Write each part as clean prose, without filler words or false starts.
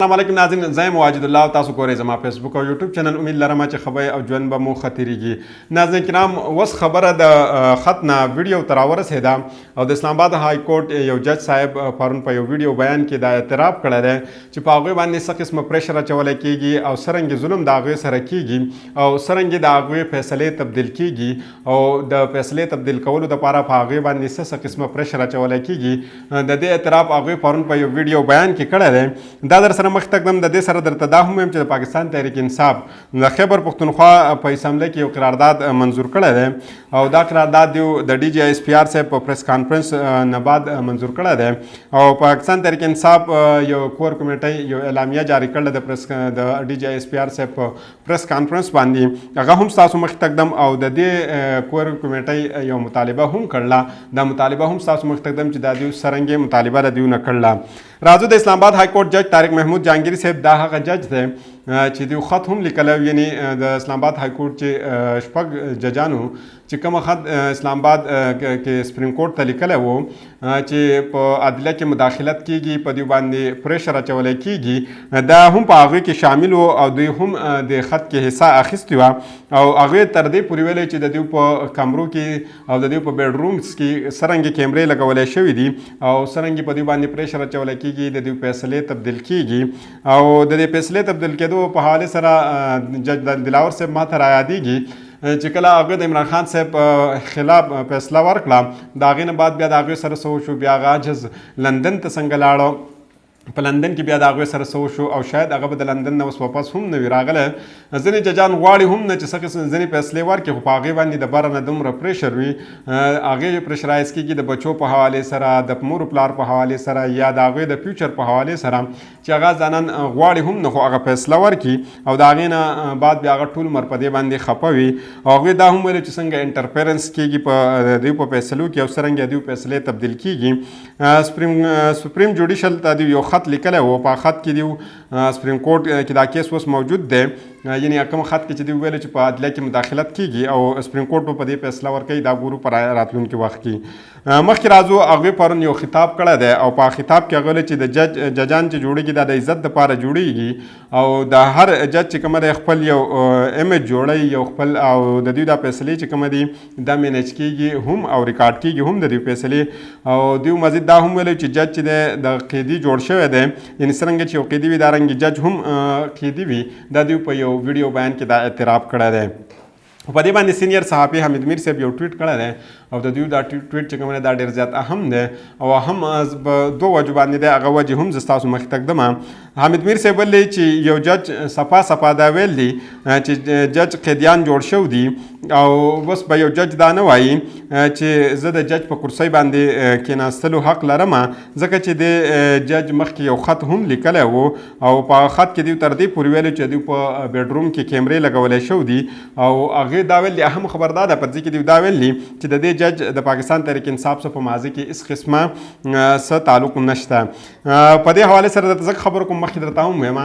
السلام علیکم ناظرین، زه یم واجد الله او تاسو ګورئ زما فیسبوک او یوټیوب چینل. امید لرم چې خبرې او ژوند به مو ښه تېرېږي. ناظرین کرام، اوس خبره د خط نه ویډیو ته راورسېده او د اسلام آباد های کورټ یو جج صاحب پرون په یو ویډیو بیان کې دا اعتراف کړی دی چې په هغوی باندې څه قسمه پریشر اچولی کېږي او څرنګې ظلم د هغوی سره کېږي او څرنګې د هغوی فیصلې تبدیل کېږي او د فیصلې تبدیل کولو دپاره په هغوی باندې څه قسمه پریشر اچولی کېږي. د دې اعتراف هغوی پرون په یو ویډیو بیان کې کړی دی. دا در سره مخ تقدم د دې سره درته دا هم وایم چې د پاکستان تحریک انصاف د خیبر پښتونخوا په اسمبلی کې یو قرارداد منظور کړی دی او دا قرارداد د ډي جي ایس پي آر صاحب په پریس کانفرنس نه بعد منظور کړی دی او پاکستان تحریک انصاف یو کور کمیټۍ یو اعلامیه جاری کړله د ډي جي ایس پي آر صاحب په پریس کانفرنس باندې. هغه هم ستاسو مخ تقدم او د دې کور کمیټۍ یو مطالبه هم کړله. دا مطالبه هم ستاسو مخ تقدم چې دا دوی څرنګې مطالبه د دوی نه کړله. راځو د اسلام آباد های کورټ جج طارق محمود جهانگیري صاحب دا هغه جج دی چې دوی خط هم لیکلی، یعنی د اسلام آباد های کورټ چې شپږ ججانو چې کومه خط اسلام آباد کې سپریم کورټ ته لیکلی و چې په عدلیه کې مداخلت کیږي، په دوی باندې پریشر اچولی کیږي، دا هم په هغوی کې شامل و او دوی هم د خط کې حصه اخیستې وه او هغوی تر دې پورې ویلی چې د دوی په کمرو کې او د دوی په بیډ رومز کې څرنګې کیمرې لګولی شوي دي او څرنګې په دوی باندې پریشر اچولی کیږي، د دوی فیصلې تبدیل کیږي او د دې فیصلې تبدیل کېدو په حوالې سره جج دلاور صاحب ما ته رایادېږي چې کله هغه د عمران خان صاحب خلاف فیصله ورکړه، د هغې نه بعد بیا د هغوی سره څه وشو، بیا هغه عجز لندن ته څنګه لاړه، په لندن کې بیا د هغوی سره څه وشو او شاید هغه به د لندن نه اوس واپس هم نه وي راغلی. ځینې ججان غواړي هم نه چې څه قسم ځینې فیصلې ورکړي، خو په هغې باندې د بره نه دومره پریشر وي، هغې پریشرایز کېږي د بچو په حوالې سره، د مور پلار په حوالې سره یا د هغوی د فیوچر په حوالې سره چې هغه ځانان غواړي هم نه خو هغه فیصله ورکړي او د هغې نه بعد بیا هغه ټول عمر په دې باندې خفه وي او هغوی دا هم ویلي چې څنګه انټرفیرنس کېږي په دوی په فیصلو کې او څرنګه دوی فیصلې تبدیل کېږي. سپریم جوډیشل ته دوی یو خط لیکلی و، په خط کې دوی سپریم کورټ کې دا کیس اوس موجود دی، یعنی کوم خط کې چې دوی ویلي چې په عدلیه کې مداخلت کېږي او سپریم کورټ په دې فیصله ورکوي، دا ګورو په راتلونکي وخت کې. مخکې راځو هغوی پرون یو خطاب کړی دی او په خطاب کې هغه ویلي چې د ججان چې جوړېږي دا د عزت دپاره جوړېږي او د هر جج چې کومه دی خپل یو امیج جوړوي، یو خپل او د دوی دا فیصلې چې کومه دي دا مینیج کېږي هم او ریکارډ کېږي هم د دوی فیصلې او دوی مزید دا هم ویلي چې جج چې دی د قیدي جوړ شوی دی، یعنې څرنګه چې یو قیدي وي دارنګې جج هم قیدي وي. دا دوی په یو ویډیو بیان کې دا اعتراف کړی دی. په دې باندې سینیر صحافي حمید میر صاحب یو ټویټ کړی دی او د دوی دا ټویټ چې کوم دی دا ډېر زیات اهم دی او اهم په دوه وجو باندې دی. هغه وجې هم زه ستاسو مخې تږدم. حمید میر صاحب ویلي چې یو جج صفا دا ویل دی چې جج قیدیان جوړ شوي دي او اوس به یو جج دا نه وایي چې زه د جج په کرسۍ باندې کېناستلو حق لرم، ځکه چې د جج مخکې یو خط هم لیکلی و او په خط کې دوی تر دې پورې ویلي چې دوی په بیډروم کې کیمرې لګولی شوي دي او هغې دا ویل اهم خبر دا ده په دې کې دوی دا ویل چې د دې جج د پاکستان تحریک انصاف سره په ماضي کې هېڅ قسمه څه تعلق نشته. په دې حوالې سره درته ځکه خبر کوم، مخکې درته هم وایم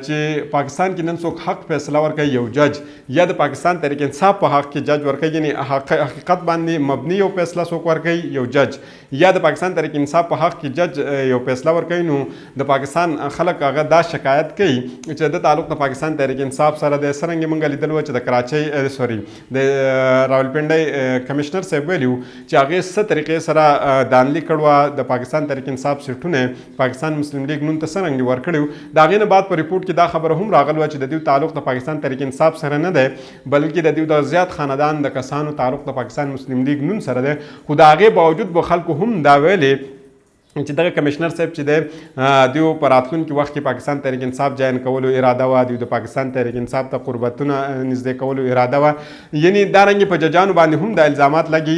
چې پاکستان کې نن څوک حق فیصله ورکوي، یو جج یا د پاکستان تحریک انصاف په حق کې جج ورکوي، یعنې حقیقت باندې مبني یو فیصله څوک ورکوي یو جج، یا د پاکستان تحریک انصاف په حق کې جج یو فیصله ورکوي، نو د پاکستان خلک هغه دا شکایت کوي چې د تعلق د پاکستان تحریک انصاف سره د څرنګې موږ لیدل و چې د کراچۍ د راولپنډۍ کمشنر صاحب ویلي چې هغې څه طریقې سره دانلي کړې وه د پاکستان تحریک انصاف سیټونه پاکستان مسلم لیگ نون ته څرنګه ورکړي وو. د هغې نه بعد په ریپورټ کې دا خبره هم راغله چې د دوی تعلق د پاکستان تحریک انصاف سره نه دی بلکې د دوی د زیات خاندان د کسانو تعلق د پاکستان مسلم لیگ نون سره دی. خو د هغې باوجود به خلکو هم دا ویلې چې دغه کمشنر صاحب چې دی دوی په راتلونکي وخت کې پاکستان تحریک انصاف جاین کولو اراده وه، دوی د پاکستان تحریک انصاف ته قربتونه نږدې کولو اراده وه، یعنې دارنګې په ججانو باندې هم دا الزامات لګي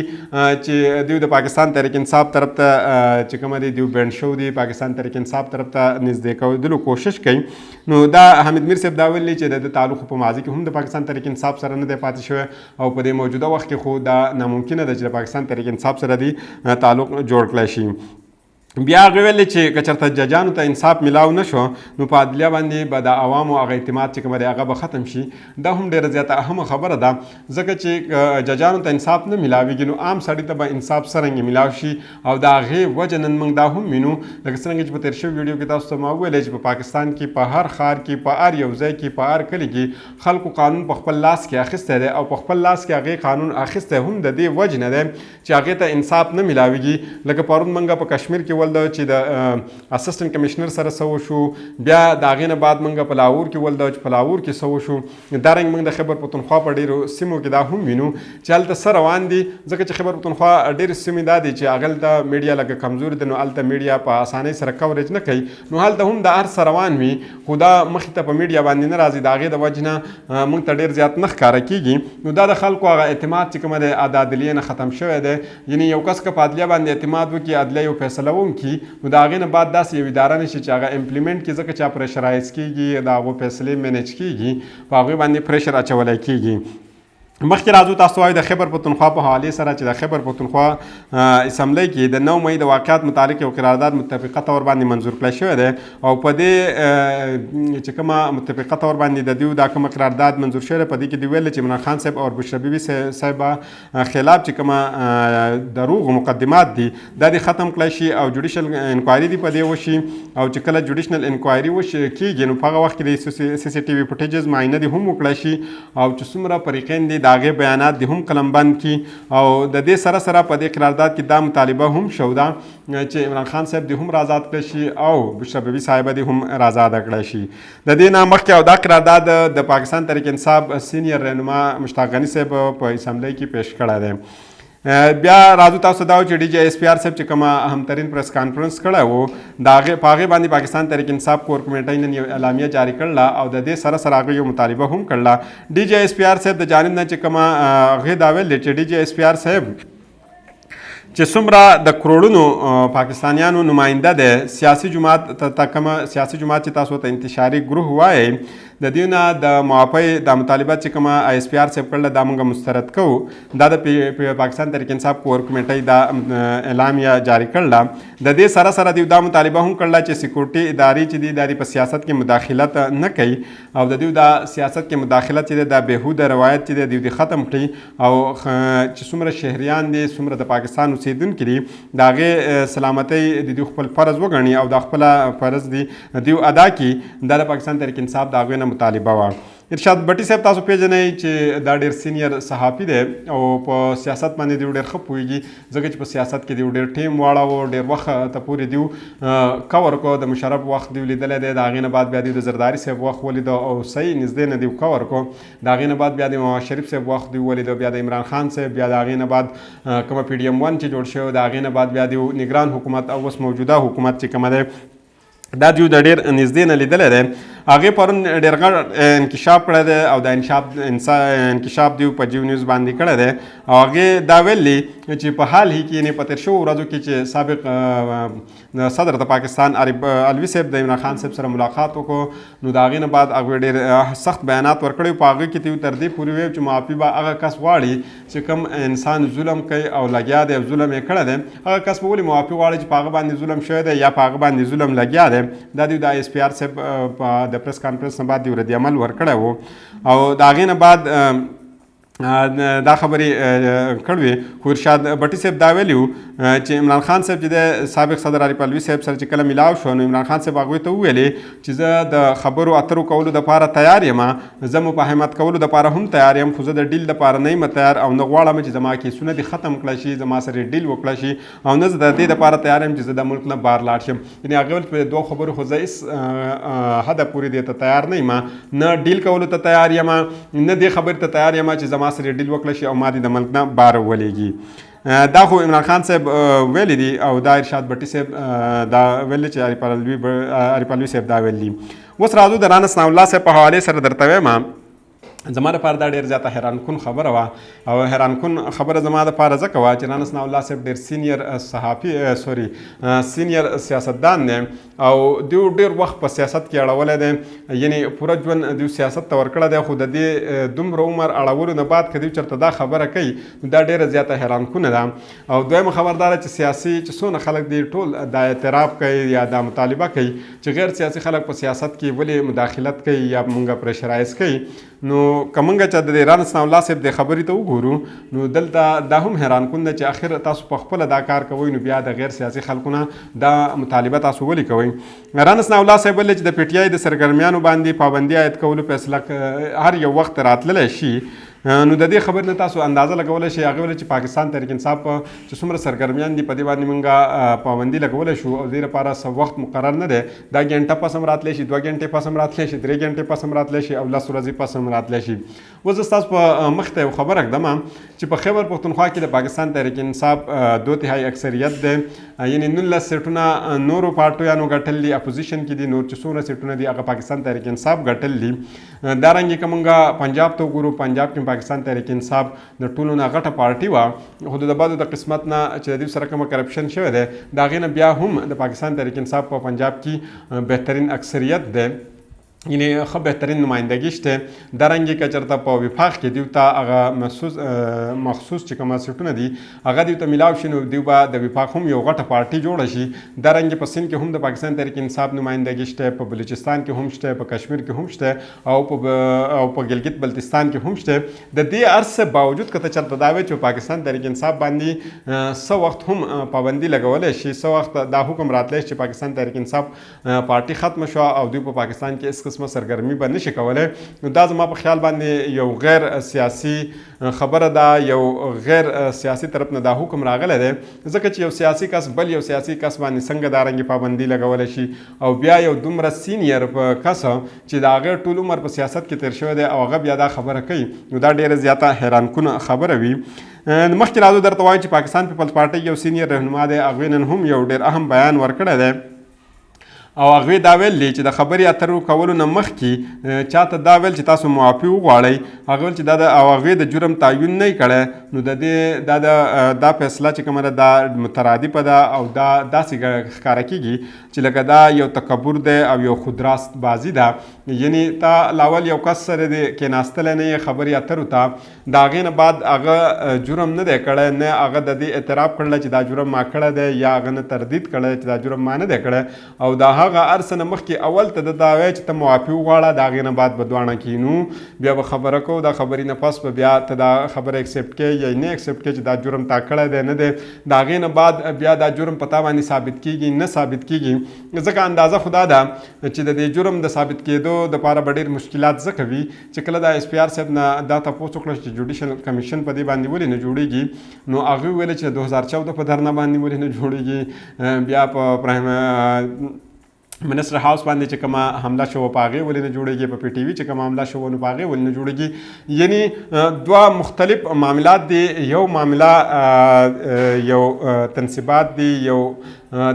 چې دوی د پاکستان تحریک انصاف طرف ته چې کومه دی دوی بینډ شو دي، پاکستان تحریک انصاف طرف ته نږدې کولو کوشش کوي. نو دا حمید میر صاحب دا ویلي چې د تعلق په ماضي کې هم د پاکستان تحریک انصاف سره نه دی پاتې شوی او په دې موجوده وخت کې خو دا ناممکنه ده چې د پاکستان تحریک انصاف سره دی تعلق جوړ کړی شي. بیا هغه ویلې چې که چېرته ججانو ته انصاف میلاو نه شو نو په عدلیه باندې به د عوامو هغه اعتماد چې کوم دی هغه به ختم شي. دا هم ډېره زیاته اهمه خبره ده ځکه چې ججانو ته انصاف نه میلاویږي نو عام سړي ته به انصاف څرنګه میلاو شي او د هغې وجه نن موږ دا هم وینو لکه څرنګه چې په تېر شوي ویډیو کې تاسو ته ما وویلی چې په پاکستان کې په هر ښار کې په هر یو ځای کې په هر کلي کې خلکو قانون په خپل لاس کې اخیستی دی او په خپل لاس کې هغې قانون اخیستی هم د دې وجې نه دی چې هغې ته انصاف نه میلاویږي. لکه پرون موږ په کشمیر کې ولده چې د اسسټنټ کمشنر سره څه وشو بیا د هغې نه بعد موږ په لاهور کې ولده چې په لاهور کې څه وشو دارنګ موږ د خیبر پښتونخوا په ډېرو سیمو کې دا هم وینو چې هلته څه روان دي ځکه چې خیبر پښتونخوا ډېرې سیمې دا دي چې هغلته میډیا لکه کمزوري ده نو هلته میډیا په اسانۍ سره کوریج نه کوي نو هلته هم د هر څه روان وي خو دا مخې ته په میډیا باندې نه راځي د هغې د وجې نه موږ ته ډېر زیات نه ښکاره کېږي نو دا د خلکو هغه اعتماد چې کومه دی د عدلیې نه ختم شوی دی یعنې یو کس که په عدلیه باندې اعتماد وکړي عدلیه یو فیصله وکړي نو د هغې نه بعد داسې یو اداره نشي چې هغه امپلیمنټ کړي ځکه چې هغه پریشرایز کېږي د هغو فیصلې مینیج کېږي په هغوی باندې پریشر اچولی کېږي. مخکې راځو تاسو وایو د خیبر پښتونخوا په حوالې سره چې د خیبر پښتونخوا اسمبلی کې د 9 مئی د واقعات متعلق یو قرارداد متفقه طور باندې منظور کړی شوی دی او په دې چې کومه متفقه طور باندې د دوی دا کومه قرارداد منظور شوی دی په دې کې دوی ویل چې عمران خان صاحب او بشرا بیبي صاحب خلاف چې کومه دروغ مقدمات دي دا دې ختم کړی شي او جوډیشل انکوایري دې په دې وشي او چې کله جوډیشنل انکوایري کېږي نو په هغه وخت کې د سی سی ټي وي فوټیجز معاینه دې هم وکړی شي او چې څومره فریقین دي هغې بیانات دې هم قلمبند کړي او د دې سره سره په دې قرارداد کې دا مطالبه هم شو ده چې عمران خان صاحب دې هم رازاد کړی شي او بشرا بیبي صاحبه دې هم رازاده کړی شي. د دې نه مخکې او دا قرارداد د پاکستان تحریک انصاف سینیر رهنما مشتاق غني صاحب په اسمبلی کې پیش کړی دی. بیا راځو تاسو دا چې ډي جی ایس پی آر صاحب چې کومه اهمترین پریس کانفرنس کړی وو د هغې په هغې باندې پاکستان تحریک انصاف کور کمیټۍ نن یو اعلامیه جاري کړله او د دې سره سره هغوی یو مطالبه هم کړله. ډي جی ایس پی آر صاحب د جانب نه چې کومه هغې دا ویل دی چې ډي جی ایس پی آر صاحب چې څومره د کروڑونو پاکستانیانو نماینده دی سیاسي جماعت ته کومه سیاسي جماعت چې تاسو ته انتشاري ګروه وایئ د دې نه د معافۍ د مطالبه چې کومه آی ایس پی آر صاحب کړله دا موږ مسترد کوو دا د پاکستان تحریک انصاف کور کمیټۍ دا اعلامیه جاري کړله. د دې سره سره دوی دا مطالبه هم کړله چې سکیورټي ادارې چې دي دا په سیاست کې مداخلت نه کوي او د دوی دا سیاست کې مداخلت چې دی دا بهوده روایت چې دی دوی ختم کړي او چې څومره شهریان دي څومره د پاکستان اوسېدونکي دي د هغې سلامتۍ د دوی خپل فرض وګڼي او دا خپله فرض دي دوی ادا کړي دا د پاکستان تحریک انصاف د هغوی نه مطالبه وه. ارشاد بټي صاحب تاسو پیژنئ چې دا ډېر سینیر صحافي دی او په سیاست باندې دوی ډېر ښه پوهېږي ځکه چې په سیاست کې دوی ډېر ټیم واړه ډېر وخت ته پورې دوی کور کو د مشرف وخت دوی لیدلی دی د هغې نه بعد بیا دوی د زرداري صاحب وخت ولیده او صحیح نږدې نه دوی کور کو د هغې نه بعد بیا د نواز شریف صاحب وخت دوی ولیده بیا د عمران خان صاحب بیا د هغې نه بعد کومه پی ډي ایم 1 چې جوړ شوی د هغې نه بعد بیا دوی نگران حکومت او اوس موجوده حکومت چې کومه دی دا دوی د ډېر نږدې نه لیدلی دی هغې پرون ډېر غټ انکشاف کړی دی او دا انکشاف دوی په جیو نیوز باندې کړی دی او هغې دا ویلي چې په حال هی کې یعنې په تېر شوو ورځو کې چې سابق صدر د پاکستان علوي صاحب د عمران خان صاحب سره ملاقات وکړو نو د هغې نه بعد هغوی ډېر سخت بیانات ورکړي په هغې کې دوی تر دې پورې ویل چې معافي به هغه کس غواړي چې کوم انسان ظلم کوي او لګیا دی او ظلم یې کړی دی هغه کس به ولې معافي غواړي چې په هغه باندې ظلم شوی دی یا په هغه باندې ظلم لګیا دی دا دوی د آی ایس پی آر صاحب د پریس کانفرنس نه بعد دوی رد عمل ورکړی و او د هغې نه بعد دا خبرې کړوې خو ارشاد بټي صاحب دا ویلي وو چې عمران خان صاحب چې د سابق صدر عارف علوي صاحب سره چې کله میلاو شو نو عمران خان صاحب هغوی ته وویلې چې زه د خبرو اترو کولو دپاره تیار یم زه مفاهمت کولو دپاره هم تیار یم خو زه د ډیل دپاره نه یم تیار او نه غواړم چې زما کیسونه دې ختم کړی شي زما سره ډیل وکړی شي او نه زه د دې دپاره تیار یم چې زه د ملک نه بهر لاړ شم یعنې هغې ویل په دوه خبرو خو زه هېڅ حده پورې دې ته تیار نه یم نه ډیل کولو ته تیار یم نه دې خبرې ته تیار یم چې زما سره ډیل وکړی شي او ما دې د ملک نه بهر ولیږي. دا خو عمران خان صاحب ویلی دي او دا ارشاد بټي صاحب دا ویلی چې عارف علوي صاحب دا ویلی. اوس راځو د رانا ثناء الله صاحب په حوالې سره درته وایم زما لپاره دا ډېر زیاته حیران کن خبره وه او حیران کن خبره زما دپاره ځکه وه چې رڼا ثناء الله صاحب ډېر سینیر سیاستدان دی او دیو ډېر وخت په سیاست کې اړولی دی یعنې پوره ژوند دیو سیاست ته ورکړی دی خو د دې دومره عمر اړولو نه بعد که دیو چېرته دا خبره کوي نو دا ډېره زیاته حیران کنه ده او دویمه خبر دا ده چې سیاسي چې څونه خلک دی ټول دا اعتراف کوي یا دا مطالبه کوي چې غیر سیاسي خلک په سیاست کې ولې مداخلت کوي یا مونږه پریشرایز کوي نو که مونږ چې د رڼا ثناء الله صاحب د خبرې ته وګورو نو دلته دا هم حیران کن ده چې آخر تاسو په خپله دا کار کوئ نو بیا د غیر سیاسي خلکو نه دا مطالبه تاسو ولې کوئ رڼا ثناء الله صاحب ویلي چې د پی ټي آی د سرګرمیانو باندې پابندي عاید کولو فیصله هر یو وخت راتللی شي نو د دې خبر نه تاسو اندازه لګولی شئ هغې ویل چې پاکستان تحریک انصاف چې څومره سرګرمیان دي په دې باندې مونږ پابندي لګولی شو او دې لپاره څه وخت مقرر نه دی دا ګنټه پس هم راتلی شي 2 ګنټې پس هم راتلی شي 3 ګنټې پس هم راتلی شي او 10 ورځې پس هم راتلی شي اوس زه ستاسو په مخ ته یو خبر اږدم چې په خیبر پښتونخوا کې د پاکستان تحریک انصاف 2/3 اکثریت دی یعنې 19 سیټونه نورو پارټیانو ګټل دي اپوزیشن کې دي نور چې څومره سیټونه دي هغه پاکستان تحریک انصاف ګټل دي دارنګې که مونږ پنجاب ته وګورو پنجاب کې پاکستان تحریک انصاف د ټولو نه غټه پارټي وه خو د بعضو د قسمت نه چې د دوی سره کومه کرپشن شوی دی د هغې نه بیا هم د پاکستان تحریک انصاف په پنجاب کې بهترین اکثریت دی یعنې ښه بهترین نمایندګي شته دارنګې که چېرته په وفاق کې دیو ته هغه مخصوص چې کومه سیټونه دي هغه دیو ته میلاو شي نو دیو به د وفاق هم یو غټه پارټي جوړه شي دارنګې په سند کې هم د پاکستان تحریک انصاف نمایندګي شته په بلوچستان کې هم شته په کشمیر کې هم شته او په ګلګت بلتستان کې هم شته د دې هر څه باوجود که ته چېرته دا وایې چې پاکستان تحریک انصاف باندې څه وخت هم پابندي لګولی شي څه وخت دا حکم راتلی چې پاکستان تحریک انصاف پارټي ختمه شوه او دوی په پاکستان کې قسمه سرګرمي به نشي کولی نو دا زما په خیال باندې یو غیر سیاسي خبره ده یو غیر سیاسي طرف نه دا حکم راغلی دی ځکه چې یو سیاسي کس بل یو سیاسي کس باندې څنګه دارنګې پابندي لګولی شي او بیا یو دومره سینیر کس چې د هغه ټول عمر په سیاست کې تیر شوی دی او هغه بیا دا خبره کوي نو دا ډیره زیاته حیران کن خبره وي مخکې راځو درته وایم چې پاکستان پیپلز پارټۍ یو سینیر رهنما دی هغوی نن هم یو ډېر اهم بیان ورکړی دی او هغوی دا ویل دي چې د خبرې اترو کولو نه مخکې چاته دا ویل چې تاسو معافي وغواړئ هغه ویل چې او هغوی د جرم تعین نه یې کړی نو د دې دا فیصله چې کومه ده دا مترادفه ده او دا داسې ښکاره کېږي چې لکه دا یو تکبر دی او یو خودراست بازي ده یعنې تا لاول یو کس سره د کېناستلی نه یې خبرې اترو ته د هغې نه بعد هغه جرم نه دی کړی نه هغه د دې اعتراف کړلی چې دا جرم ما کړی دی یا هغه نه تردید کړی چې دا جرم ما نه دی کړی او دا هغه هر څه نه مخکې اول ته د دا وایي چې ته معافي وغواړه د هغې نه بعد به دواړه کینو بیا به خبره کوو دا خبرې نه پس به بیا ته دا خبره اکسپټ کوې یا نه اکسپټ کوې چې دا جرم تا کړی دی نه دی د هغې نه بعد بیا دا جرم په تا باندې ثابت کېږي نه ثابت کېږي ځکه اندازه خو دا ده چې د دې جرم د ثابت کېدو دپاره به ډېر مشکلات ځکه وي چې کله دا ایس پي آر صاحب نه دا تپوس وکړه چې جوډیشل کمیشن په دې باندې ولې نه جوړېږي نو هغوی ویل چې 2014 په درنه باندې ولې نه جوړېږي بیا په منسټر هاوس باندې چې کومه حمله شوه په هغې ولې نه جوړېږي په پی ټي وي چې کومه حمله شوه نو په هغې ولې نه جوړېږي یعنې دوه مختلف معاملات دي یو معامله یو تنصیبات دي یو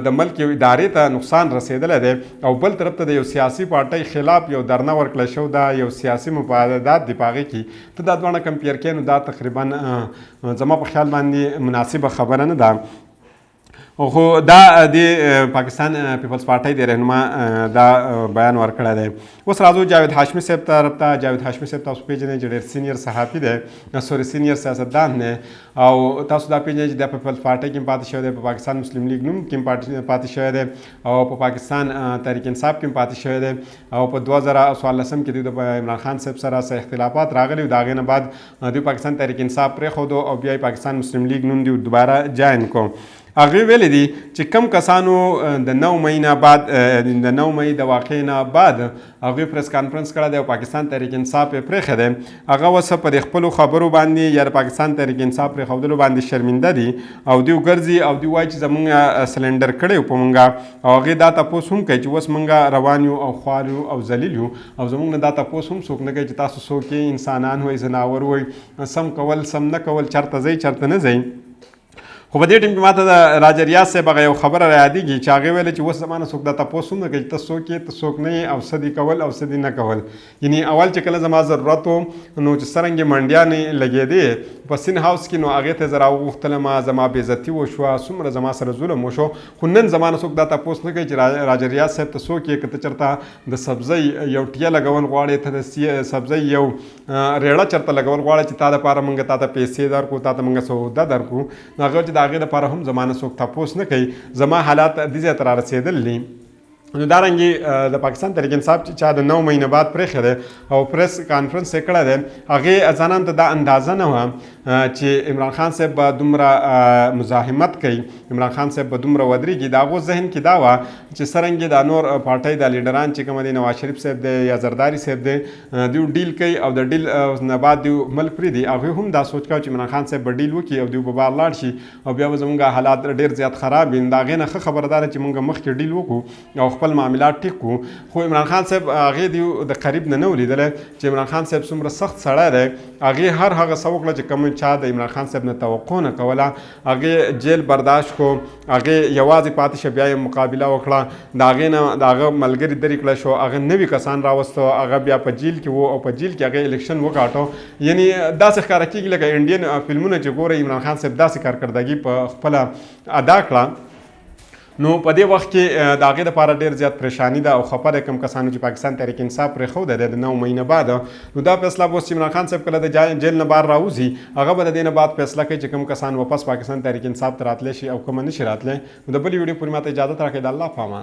د ملک یو ادارې ته نقصان رسېدلی دی او بل طرف ته د یو سیاسي پارټۍ خلاف یو درنه ورکړی شو دا یو سیاسي مفادات دي په هغې کې ته دا دواړه کمپیر کړې نو دا تقریبا زما په خیال باندې مناسبه خبره نه ده خو دا د پاکستان پیپلز پارټۍ د رهنما دا بیان ورکړی دی اوس راځو جاوید هاشمي صاحب طرف ته جاوید هاشمي صاحب تاسو پیژنئ چې ډېر سینیر صحافي دی سینیر سیاستدان دی او تاسو دا پیژنئ چې د پیپلز پارټۍ کې هم پاتې شوی دی په پاکستان مسلم لیگ نوم کې هم پاتې شوی دی او په پاکستان تحریک انصاف کې هم پاتې شوی دی او په 2014 کې دوی د عمران خان صاحب سره څه اختلافات راغلي د هغې نه بعد دوی پاکستان تحریک انصاف پرېښودو او بیا یې پاکستان مسلم لیگ نوم دوی دوباره جاین کو هغوی ویلی دي چې کم کسانو د 9 مۍ نه بعد د 9 مۍ د واقعې نه بعد هغوی پریس کانفرنس کړی دی او پاکستان تحریک انصاف یې پرېښی دی هغه اوس په دې خپلو خبرو باندې یا د پاکستان تحریک انصاف پرېښودلو باندې شرمنده دي او دوی ګرځي او دوی وایي چې زموږ سلنډر کړی و په مونږه او هغې دا تپوس هم کوي چې اوس مونږ روان یو او خوار یو او ذلیل یو او زموږ نه دا تپوس هم څوک نه کوي چې تاسو څوک انسانان وئ ځناور وئ سم کول سم نه کول چېرته ځئ چېرته نه ځئ خو په دې ټیم کې ماته د راجا ریاض صاحب هغه یو خبره را یادېږي چې هغې ویله چې اوس زما نه څوک دا تپوس هم نه کوي چې ته څوک یې ته څوک نه یې او څه دې کول او څه دې نه کول. یعنې اول چې کله زما ضرورت و نو چې څرنګې منډیانې لګېدې په سین هاوس کې نو هغې ته زه راوغوښتلم زما بېعزتي وشوه څومره زما سره ظلم وشو. خو نن زما نه څوک دا تپوس نه کوي چې راجا ریاض صاحب ته څوک یې که ته چېرته د سبزۍ یو ټیه لګول غواړې ته د سبزۍ یو ریړه چېرته لګول غواړې چې تا دپاره موږ تا ته پیسې درکړو تا ته موږ سودا درکړو نو هغه چې د هغې دپاره هم زما نه څوک تپوس نه کوي. زما حالات دې ځای ته را رسېدل دي. نو دارنګې د پاکستان تحریک انصاف چې چا د 9 مهینه بعد پرېښی دی او پریس کانفرنس یې کړی دی هغې ځانانو ته دا اندازه نه وه چې عمران خان صاحب به دومره مزاحمت کوي عمران خان صاحب به دومره ودرېږي. د هغو ذهن کې دا وه چې څرنګې دا نور پارټۍ د لیډران چې کومه دی نواز شریف صاحب دی یا زرداري صاحب دی دوی ډیل کوي او د ډیل نه بعد دوی ملک پرېږدي هغوی هم دا سوچ کوي چې عمران خان صاحب به ډیل وکړي او دوی به بهر لاړ شي او بیا به زموږ حالات ډېر زیات خراب وي. د هغې نه ښه خبره دا ده چې موږ مخکې ډیل وکړو او خپل معاملات ټیک کړو. خو عمران خان صاحب هغې دوی د قریب نه ولیدلی چې عمران خان صاحب څومره سخت سړی دی. هغې هر هغه څه وکړه چې کوم چا د عمران خان صاحب نه توقع نه کوله. هغې جیل برداشت کو هغې یوازې پاتې شه بیا یې مقابله وکړه. د هغې نه د هغه ملګري درې کړی شو هغه نوي کسان راوستو هغه بیا په جیل کې و او په جیل کې هغې الیکشن وکاټو. یعنې داسې ښکاره کېږي لکه انډین فلمونه چې ګورئ عمران خان صاحب داسې کارکردګي په خپله ادا کړه. نو په دې وخت کې د هغې دپاره ډېر زیات پریشاني ده او خفه دی کوم کسانو چې پاکستان تحریک انصاف پرېښودی دی د 9 مهینه بعد. نو دا فیصله به اوس چې عمران خان صاحب کله د جیل نه بهر راوځي هغه به د دې نه بعد فیصله کوي چې کوم کسان واپس پاکستان تحریک انصاف ته راتلی شي او کومه نه شي راتلی. نو د بلې ویډیو پورې ماته اجازت راکړئ. د الله په امان.